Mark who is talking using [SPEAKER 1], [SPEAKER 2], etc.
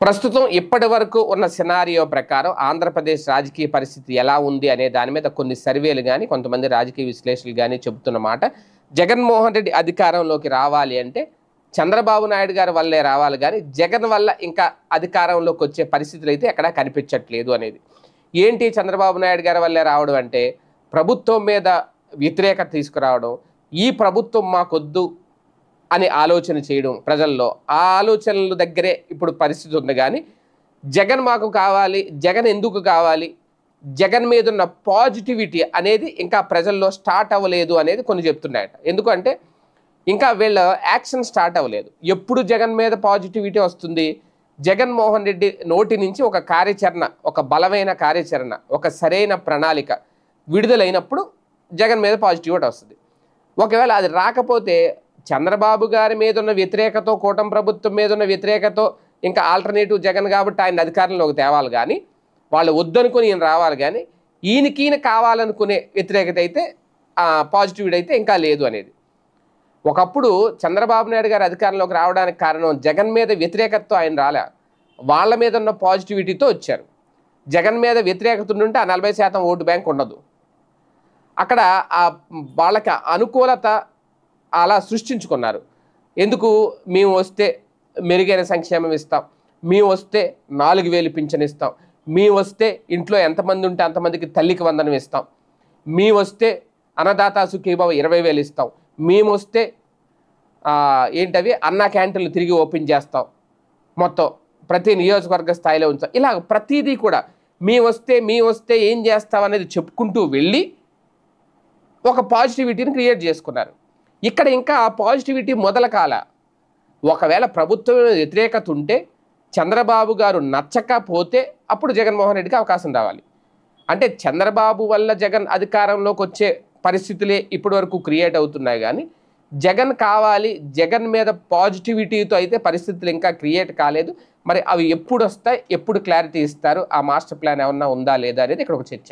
[SPEAKER 1] ప్రస్తుతం ఇప్పటి వరకు ఉన్న సినారియో ప్రకారం ఆంధ్రప్రదేశ్ రాజకీయ పరిస్థితి ఎలా ఉంది అనే దాని మీద కొన్ని సర్వేలు కానీ కొంతమంది రాజకీయ విశ్లేషకులు కానీ చెబుతున్న మాట, జగన్మోహన్ రెడ్డి అధికారంలోకి రావాలి అంటే చంద్రబాబు నాయుడు గారి వల్లే రావాలి, కానీ జగన్ వల్ల ఇంకా అధికారంలోకి వచ్చే పరిస్థితులు అయితే ఎక్కడా కనిపించట్లేదు అనేది. ఏంటి చంద్రబాబు నాయుడు గారి వల్లే రావడం అంటే, ప్రభుత్వం మీద వ్యతిరేకత తీసుకురావడం, ఈ ప్రభుత్వం మాకొద్దు అని ఆలోచన చేయడం ప్రజల్లో. ఆ ఆలోచనల దగ్గరే ఇప్పుడు పరిస్థితి ఉంది. కానీ జగన్ మాకు కావాలి, జగన్ ఎందుకు కావాలి, జగన్ మీద ఉన్న పాజిటివిటీ అనేది ఇంకా ప్రజల్లో స్టార్ట్ అవ్వలేదు అనేది కొన్ని చెప్తున్నాయట. ఎందుకంటే ఇంకా వీళ్ళ యాక్షన్ స్టార్ట్ అవ్వలేదు. ఎప్పుడు జగన్ మీద పాజిటివిటీ వస్తుంది, జగన్మోహన్ రెడ్డి నోటి నుంచి ఒక కార్యాచరణ, ఒక బలమైన కార్యాచరణ, ఒక సరైన ప్రణాళిక విడుదలైనప్పుడు జగన్ మీద పాజిటివిటీ వస్తుంది. ఒకవేళ అది రాకపోతే చంద్రబాబు గారి మీద ఉన్న వ్యతిరేకతో, కూటమి ప్రభుత్వం మీద ఉన్న వ్యతిరేకతో ఇంకా ఆల్టర్నేటివ్ జగన్ కాబట్టి ఆయన అధికారంలోకి తేవాలి, కానీ వాళ్ళు వద్దనుకుని ఈయన రావాలి, కానీ ఈయన కావాలనుకునే వ్యతిరేకత అయితే పాజిటివిటీ అయితే ఇంకా లేదు అనేది. ఒకప్పుడు చంద్రబాబు నాయుడు గారు అధికారంలోకి రావడానికి కారణం జగన్ మీద వ్యతిరేకతతో ఆయన రాలే, వాళ్ళ మీద ఉన్న పాజిటివిటీతో వచ్చారు. జగన్ మీద వ్యతిరేకత ఉంటే ఆ 40% ఓటు బ్యాంక్ ఉండదు. అక్కడ వాళ్ళకి అనుకూలత అలా సృష్టించుకున్నారు. ఎందుకు, మేము వస్తే మెరుగైన సంక్షేమం ఇస్తాం, మేము వస్తే 4000 పింఛన్ ఇస్తాం, మేము వస్తే ఇంట్లో ఎంతమంది ఉంటే అంతమందికి తల్లికి వందనం ఇస్తాం, మేము వస్తే అన్నదాత సుఖీభావ 20,000 ఇస్తాం, మేము వస్తే ఏంటవి అన్నా క్యాంటీన్లు తిరిగి ఓపెన్ చేస్తాం, మొత్తం ప్రతి నియోజకవర్గ స్థాయిలో ఉంచాం. ఇలా ప్రతిదీ కూడా మీ వస్తే ఏం చేస్తాం అనేది చెప్పుకుంటూ వెళ్ళి ఒక పాజిటివిటీని క్రియేట్ చేసుకున్నారు. ఇక్కడ ఇంకా ఆ పాజిటివిటీ మొదల కాల. ఒకవేళ ప్రభుత్వం వ్యతిరేకత ఉంటే, చంద్రబాబు గారు నచ్చకపోతే అప్పుడు జగన్మోహన్ రెడ్డికి అవకాశం రావాలి. అంటే చంద్రబాబు వల్ల జగన్ అధికారంలోకి వచ్చే పరిస్థితులే ఇప్పటి వరకు క్రియేట్ అవుతున్నాయి, కానీ జగన్ కావాలి, జగన్ మీద పాజిటివిటీతో అయితే పరిస్థితులు ఇంకా క్రియేట్ కాలేదు. మరి అవి ఎప్పుడు వస్తాయి, ఎప్పుడు క్లారిటీ ఇస్తారు, ఆ మాస్టర్ ప్లాన్ ఏమన్నా ఉందా లేదా అనేది ఇక్కడ ఒక చర్చ.